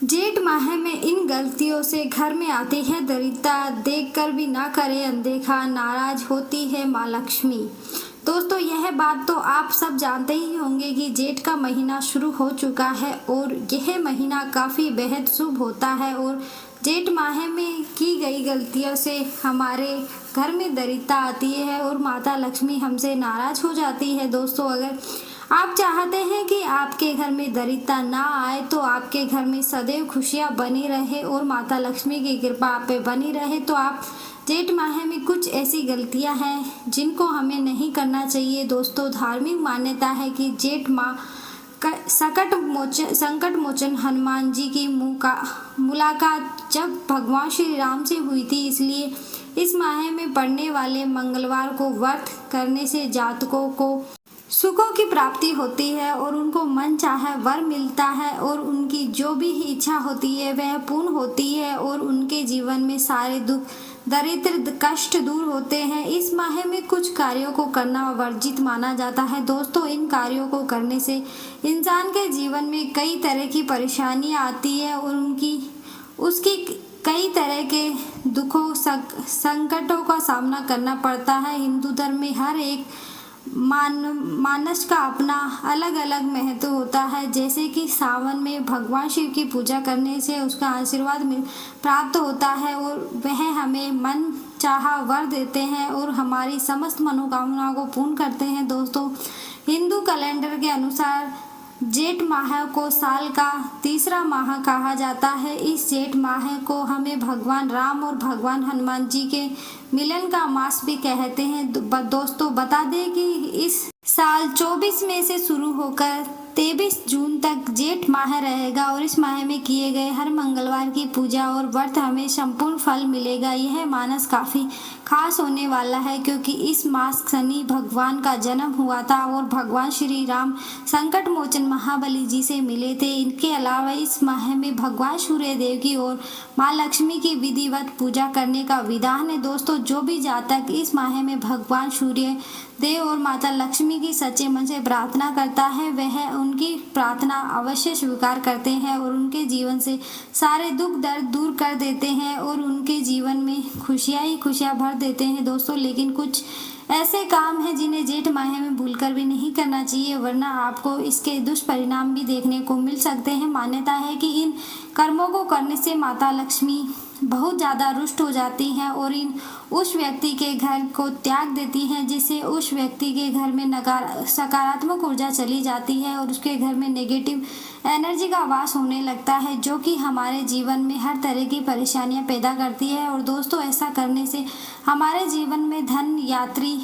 जेठ माह में इन गलतियों से घर में आती है दरिद्रता, देखकर भी ना करे अनदेखा, नाराज होती है माँ लक्ष्मी। दोस्तों, यह बात तो आप सब जानते ही होंगे कि जेठ का महीना शुरू हो चुका है और यह महीना काफ़ी बेहद शुभ होता है और जेठ माह में की गई गलतियों से हमारे घर में दरिद्रता आती है और माता लक्ष्मी हमसे नाराज हो जाती है। दोस्तों, अगर आप चाहते हैं कि आपके घर में दरिद्रता ना आए तो आपके घर में सदैव खुशियां बनी रहे और माता लक्ष्मी की कृपा आप पे बनी रहे, तो आप जेठ माह में कुछ ऐसी गलतियां हैं जिनको हमें नहीं करना चाहिए। दोस्तों, धार्मिक मान्यता है कि जेठ माह संकट मोचन हनुमान जी की मुलाकात जब भगवान श्री राम से हुई थी, इसलिए इस माह में पड़ने वाले मंगलवार को व्रत करने से जातकों को सुखों की प्राप्ति होती है और उनको मन चाहे वर मिलता है और उनकी जो भी इच्छा होती है वह पूर्ण होती है और उनके जीवन में सारे दुख दरिद्र कष्ट दूर होते हैं। इस माह में कुछ कार्यों को करना वर्जित माना जाता है। दोस्तों, इन कार्यों को करने से इंसान के जीवन में कई तरह की परेशानियां आती है और उसकी कई तरह के दुखों संकटों का सामना करना पड़ता है। हिंदू धर्म में हर एक मानस का अपना अलग अलग महत्व होता है। जैसे कि सावन में भगवान शिव की पूजा करने से उसका आशीर्वाद प्राप्त होता है और वह हमें मन चाहा वर देते हैं और हमारी समस्त मनोकामनाओं को पूर्ण करते हैं। दोस्तों, हिंदू कैलेंडर के अनुसार जेठ माह को साल का तीसरा माह कहा जाता है। इस जेठ माह को हमें भगवान राम और भगवान हनुमान जी के मिलन का मास भी कहते हैं। दोस्तों, बता दें कि इस साल 24 मई से शुरू होकर 23 जून तक जेठ माह रहेगा और इस माह में किए गए हर मंगलवार की पूजा और व्रत हमें संपूर्ण फल मिलेगा। यह मानस काफ़ी खास होने वाला है क्योंकि इस मास शनि भगवान का जन्म हुआ था और भगवान श्री राम संकट मोचन महाबली जी से मिले थे। इनके अलावा इस माह में भगवान सूर्य देव की और माँ लक्ष्मी की विधिवत पूजा करने का विधान है। दोस्तों, जो भी जातक इस माह में भगवान सूर्य देव और माता लक्ष्मी की सच्चे मन से प्रार्थना करता है वह उनकी प्रार्थना अवश्य स्वीकार करते हैं और उनके जीवन से सारे दुख दर्द दूर कर देते हैं और उनके जीवन में खुशियाँ ही खुशियाँ भर देते हैं। दोस्तों, लेकिन कुछ ऐसे काम हैं जिन्हें जेठ माह में भूलकर भी नहीं करना चाहिए, वरना आपको इसके दुष्परिणाम भी देखने को मिल सकते हैं। मान्यता है कि इन कर्मों को करने से माता लक्ष्मी बहुत ज़्यादा रुष्ट हो जाती हैं और उस व्यक्ति के घर को त्याग देती हैं, जिससे उस व्यक्ति के घर में सकारात्मक ऊर्जा चली जाती है और उसके घर में नेगेटिव एनर्जी का वास होने लगता है, जो कि हमारे जीवन में हर तरह की परेशानियां पैदा करती है। और दोस्तों, ऐसा करने से हमारे जीवन में धन यात्री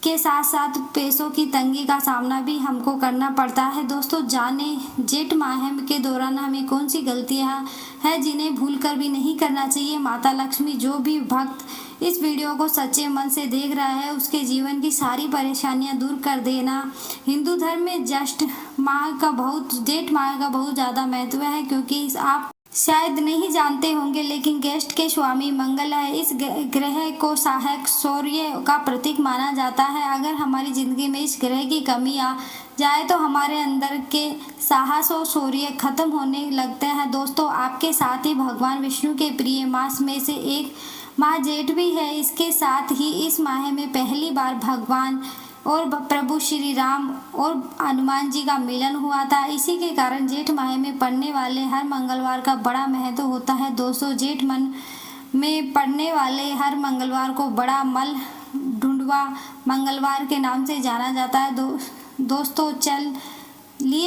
के साथ साथ पैसों की तंगी का सामना भी हमको करना पड़ता है। दोस्तों, जाने जेठ माह के दौरान हमें कौन सी गलतियां हैं जिन्हें भूलकर भी नहीं करना चाहिए। माता लक्ष्मी जो भी भक्त इस वीडियो को सच्चे मन से देख रहा है उसके जीवन की सारी परेशानियां दूर कर देना। हिंदू धर्म में जेठ माह का बहुत ज़्यादा महत्व है क्योंकि आप शायद नहीं जानते होंगे, लेकिन गेस्ट के स्वामी मंगल है। इस ग्रह को सहायक शौर्य का प्रतीक माना जाता है। अगर हमारी जिंदगी में इस ग्रह की कमी आ जाए तो हमारे अंदर के साहस और शौर्य खत्म होने लगते हैं। दोस्तों, आपके साथ ही भगवान विष्णु के प्रिय मास में से एक माह जेठ भी है। इसके साथ ही इस माह में पहली बार भगवान और प्रभु श्री राम और हनुमान जी का मिलन हुआ था। इसी के कारण जेठ माह में पड़ने वाले हर मंगलवार का बड़ा महत्व होता है। दोस्तों, जेठ में पड़ने वाले हर मंगलवार को बड़ा मल ढूंढवा मंगलवार के नाम से जाना जाता है। दोस्तों,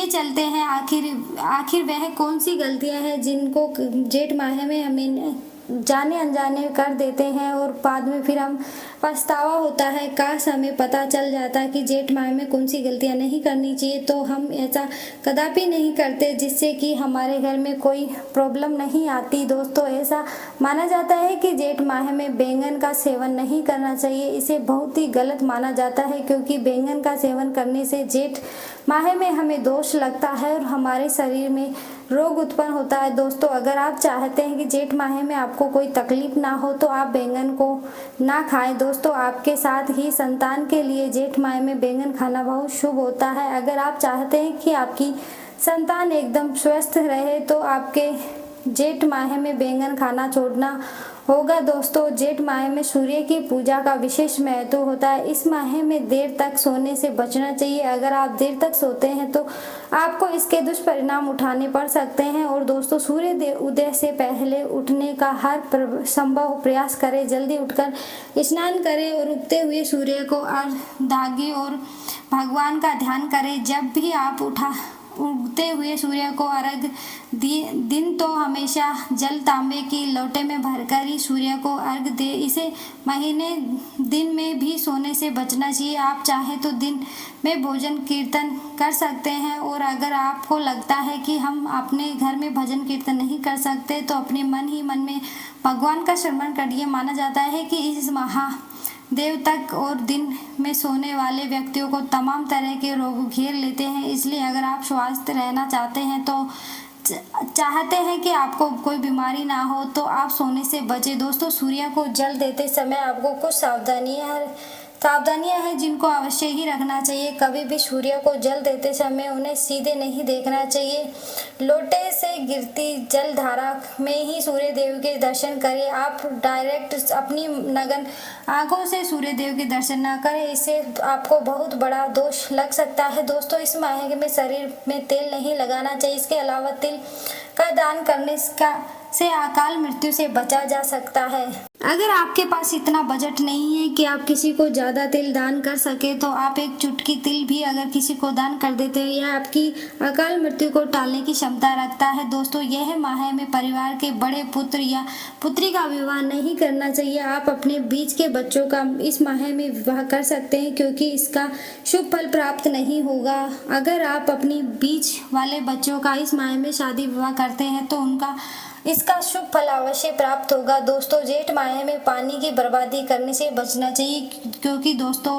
चलते हैं आखिर वह कौन सी गलतियां हैं जिनको जेठ माह में हमें जाने अनजाने कर देते हैं और बाद में फिर हम पछतावा होता है। काश हमें पता चल जाता कि जेठ माह में कौन सी गलतियां नहीं करनी चाहिए, तो हम ऐसा कदापि नहीं करते जिससे कि हमारे घर में कोई प्रॉब्लम नहीं आती। दोस्तों, ऐसा माना जाता है कि जेठ माह में बैंगन का सेवन नहीं करना चाहिए। इसे बहुत ही गलत माना जाता है क्योंकि बैंगन का सेवन करने से जेठ माह में हमें दोष लगता है और हमारे शरीर में रोग उत्पन्न होता है। दोस्तों, अगर आप चाहते हैं कि जेठ माह में आपको कोई तकलीफ ना हो तो आप बैंगन को ना खाएं। दोस्तों, आपके साथ ही संतान के लिए जेठ माह में बैंगन खाना बहुत शुभ होता है। अगर आप चाहते हैं कि आपकी संतान एकदम स्वस्थ रहे तो आपके जेठ माह में बैंगन खाना छोड़ना होगा। दोस्तों, जेठ माह में सूर्य की पूजा का विशेष महत्व होता है। इस माह में देर तक सोने से बचना चाहिए। अगर आप देर तक सोते हैं तो आपको इसके दुष्परिणाम उठाने पड़ सकते हैं। और दोस्तों, सूर्य उदय से पहले उठने का हर संभव प्रयास करें। जल्दी उठकर स्नान करें और उगते हुए सूर्य को अर्घ्य दें और भगवान का ध्यान करें। जब भी आप उगते हुए सूर्य को अर्घ्य दिन तो हमेशा जल तांबे की लोटे में भरकर ही सूर्य को अर्घ्य दे। इसे महीने दिन में भी सोने से बचना चाहिए। आप चाहे तो दिन में भजन कीर्तन कर सकते हैं। और अगर आपको लगता है कि हम अपने घर में भजन कीर्तन नहीं कर सकते तो अपने मन ही मन में भगवान का स्मरण करिए। माना जाता है कि इस महादेव तक और दिन में सोने वाले व्यक्तियों को तमाम तरह के रोग घेर लेते हैं। इसलिए अगर आप स्वस्थ रहना चाहते हैं तो चाहते हैं कि आपको कोई बीमारी ना हो तो आप सोने से बचें। दोस्तों, सूर्य को जल देते समय आपको कुछ सावधानियां हैं जिनको अवश्य ही रखना चाहिए। कभी भी सूर्य को जल देते समय उन्हें सीधे नहीं देखना चाहिए। लोटे से गिरती जल धारा में ही सूर्य देव के दर्शन करें। आप डायरेक्ट अपनी नग्न आंखों से सूर्य देव के दर्शन न करें, इससे आपको बहुत बड़ा दोष लग सकता है। दोस्तों, इस माह में शरीर में तेल नहीं लगाना चाहिए। इसके अलावा तिल का दान करने से अकाल मृत्यु से बचा जा सकता है। अगर आपके पास इतना बजट नहीं है कि आप किसी को ज़्यादा तिल दान कर सके तो आप एक चुटकी तिल भी अगर किसी को दान कर देते हैं, यह आपकी अकाल मृत्यु को टालने की क्षमता रखता है। दोस्तों, यह माह में परिवार के बड़े पुत्र या पुत्री का विवाह नहीं करना चाहिए। आप अपने बीच के बच्चों का इस माह में विवाह कर सकते हैं क्योंकि इसका शुभ फल प्राप्त नहीं होगा। अगर आप अपनी बीच वाले बच्चों का इस माह में शादी विवाह करते हैं तो इसका शुभ फल अवश्य प्राप्त होगा। दोस्तों, जेठ माह में पानी की बर्बादी करने से बचना चाहिए क्योंकि दोस्तों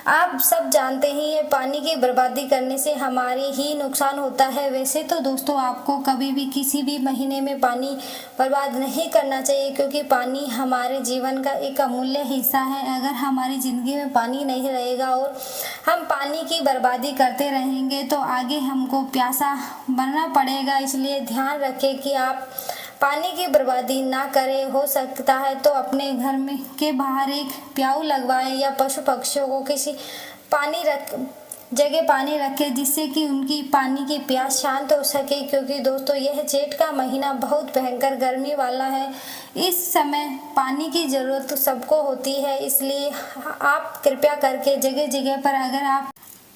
आप सब जानते ही हैं पानी की बर्बादी करने से हमारे ही नुकसान होता है। वैसे तो दोस्तों आपको कभी भी किसी भी महीने में पानी बर्बाद नहीं करना चाहिए क्योंकि पानी हमारे जीवन का एक अमूल्य हिस्सा है। अगर हमारी ज़िंदगी में पानी नहीं रहेगा और हम पानी की बर्बादी करते रहेंगे तो आगे हमको प्यासा बनना पड़ेगा। इसलिए ध्यान रखें कि आप पानी की बर्बादी ना करें। हो सकता है तो अपने घर में के बाहर एक प्याऊ लगवाएं या पशु पक्षियों को किसी जगह पानी रखें जिससे कि उनकी पानी की प्यास शांत हो सके। क्योंकि दोस्तों यह जेठ का महीना बहुत भयंकर गर्मी वाला है। इस समय पानी की ज़रूरत तो सबको होती है। इसलिए आप कृपया करके जगह जगह पर अगर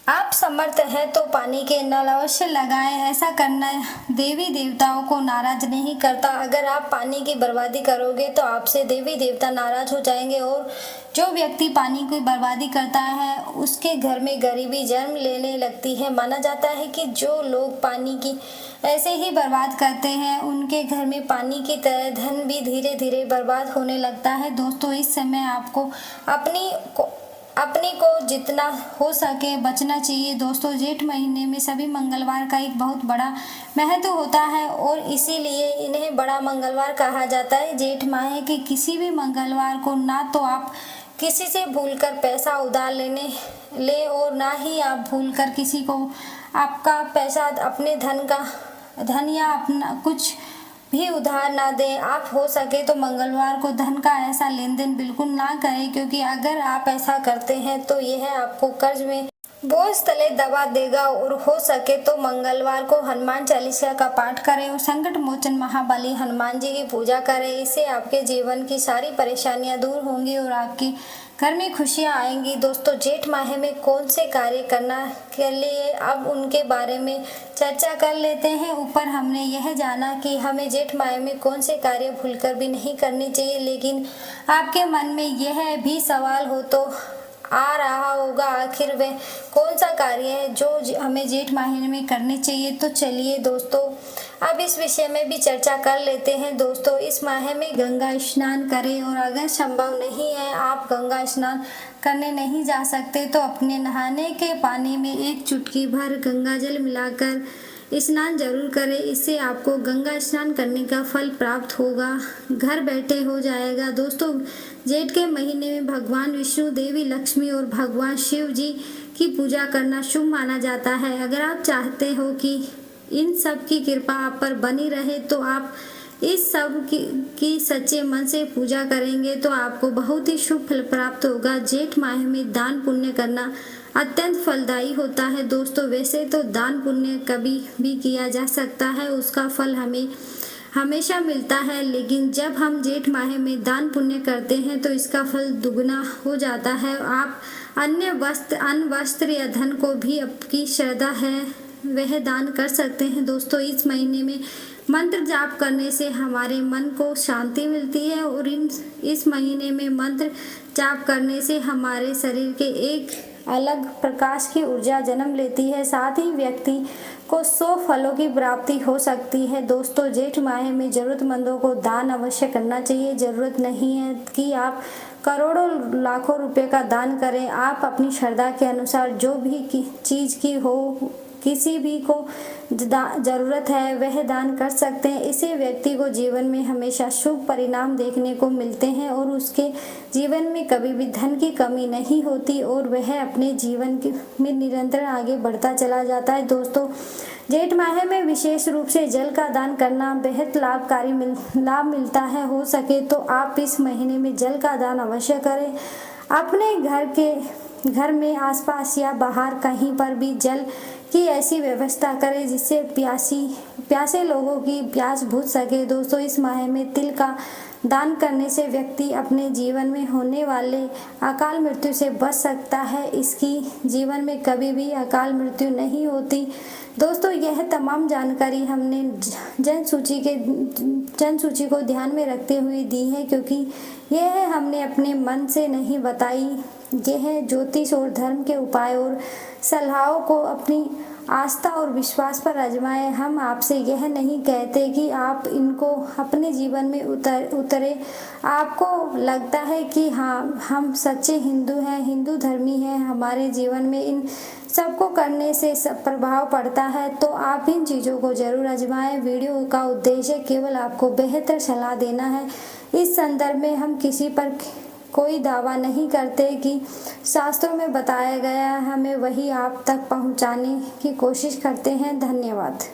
आप समर्थ हैं तो पानी के नल अवश्य लगाएं। ऐसा करना देवी देवताओं को नाराज नहीं करता। अगर आप पानी की बर्बादी करोगे तो आपसे देवी देवता नाराज हो जाएंगे और जो व्यक्ति पानी की बर्बादी करता है उसके घर में गरीबी जन्म लेने लगती है। माना जाता है कि जो लोग पानी की ऐसे ही बर्बाद करते हैं उनके घर में पानी की तरह धन भी धीरे धीरे बर्बाद होने लगता है। दोस्तों, इस समय आपको अपनी को जितना हो सके बचना चाहिए। दोस्तों, जेठ महीने में सभी मंगलवार का एक बहुत बड़ा महत्व होता है और इसीलिए इन्हें बड़ा मंगलवार कहा जाता है। जेठ माह के किसी भी मंगलवार को ना तो आप किसी से भूलकर पैसा उधार ले और ना ही आप भूलकर किसी को आपका पैसा अपने धन या अपना कुछ भी उधार ना दें। आप हो सके तो मंगलवार को धन का ऐसा लेन देन बिल्कुल ना करें क्योंकि अगर आप ऐसा करते हैं तो यह आपको कर्ज में बोझ तले दबा देगा। और हो सके तो मंगलवार को हनुमान चालीसा का पाठ करें और संकट मोचन महाबली हनुमान जी की पूजा करें। इससे आपके जीवन की सारी परेशानियां दूर होंगी और आपके घर में खुशियां आएंगी। दोस्तों, जेठ माह में कौन से कार्य करना के लिए अब उनके बारे में चर्चा कर लेते हैं। ऊपर हमने यह जाना कि हमें जेठ माह में कौन से कार्य भूलकर भी नहीं करने चाहिए, लेकिन आपके मन में यह भी सवाल हो तो आ रहा होगा आखिर वह कौन सा कार्य है जो हमें जेठ महीने में करने चाहिए। तो चलिए दोस्तों अब इस विषय में भी चर्चा कर लेते हैं। दोस्तों, इस माह में गंगा स्नान करें और अगर संभव नहीं है आप गंगा स्नान करने नहीं जा सकते तो अपने नहाने के पानी में एक चुटकी भर गंगा जल मिलाकर स्नान जरूर करें। इससे आपको गंगा स्नान करने का फल प्राप्त होगा, घर बैठे हो जाएगा। दोस्तों, जेठ के महीने में भगवान विष्णु, देवी लक्ष्मी और भगवान शिव जी की पूजा करना शुभ माना जाता है। अगर आप चाहते हो कि इन सब की कृपा आप पर बनी रहे। तो आप इस सब की सच्चे मन से पूजा करेंगे तो आपको बहुत ही शुभ फल प्राप्त होगा। जेठ माह में दान पुण्य करना अत्यंत फलदायी होता है दोस्तों। वैसे तो दान पुण्य कभी भी किया जा सकता है, उसका फल हमें हमेशा मिलता है, लेकिन जब हम जेठ माह में दान पुण्य करते हैं तो इसका फल दुगना हो जाता है। आप अन्न वस्त्र या धन को भी आपकी श्रद्धा है वह दान कर सकते हैं दोस्तों। इस महीने में मंत्र जाप करने से हमारे मन को शांति मिलती है और इस महीने में मंत्र जाप करने से हमारे शरीर के एक अलग प्रकाश की ऊर्जा जन्म लेती है। साथ ही व्यक्ति को 100 फलों की प्राप्ति हो सकती है दोस्तों। जेठ माह में जरूरतमंदों को दान अवश्य करना चाहिए। जरूरत नहीं है कि आप करोड़ों लाखों रुपए का दान करें। आप अपनी श्रद्धा के अनुसार जो भी चीज़ की हो, किसी भी को जरूरत है वह दान कर सकते हैं। इससे व्यक्ति को जीवन में हमेशा शुभ परिणाम देखने को मिलते हैं और उसके जीवन में कभी भी धन की कमी नहीं होती और वह अपने जीवन में निरंतर आगे बढ़ता चला जाता है दोस्तों। जेठ माह में विशेष रूप से जल का दान करना बेहद लाभकारी लाभ मिलता है। हो सके तो आप इस महीने में जल का दान अवश्य करें। अपने घर में आसपास या बाहर कहीं पर भी जल की ऐसी व्यवस्था करें जिससे प्यासे लोगों की प्यास बुझ सके दोस्तों। इस माह में तिल का दान करने से व्यक्ति अपने जीवन में होने वाले अकाल मृत्यु से बच सकता है। इसकी जीवन में कभी भी अकाल मृत्यु नहीं होती दोस्तों। यह तमाम जानकारी हमने जन सूची को ध्यान में रखते हुए दी है, क्योंकि यह हमने अपने मन से नहीं बताई। यह ज्योतिष और धर्म के उपाय और सलाहों को अपनी आस्था और विश्वास पर आजमाएं। हम आपसे यह नहीं कहते कि आप इनको अपने जीवन में उतरे। आपको लगता है कि हाँ, हम सच्चे हिंदू हैं, हिंदू धर्मी हैं, हमारे जीवन में इन सबको करने से सब प्रभाव पड़ता है, तो आप इन चीज़ों को जरूर आजमाएं। वीडियो का उद्देश्य केवल आपको बेहतर सलाह देना है। इस संदर्भ में हम किसी पर कोई दावा नहीं करते कि शास्त्रों में बताया गया, हमें वही आप तक पहुंचाने की कोशिश करते हैं। धन्यवाद।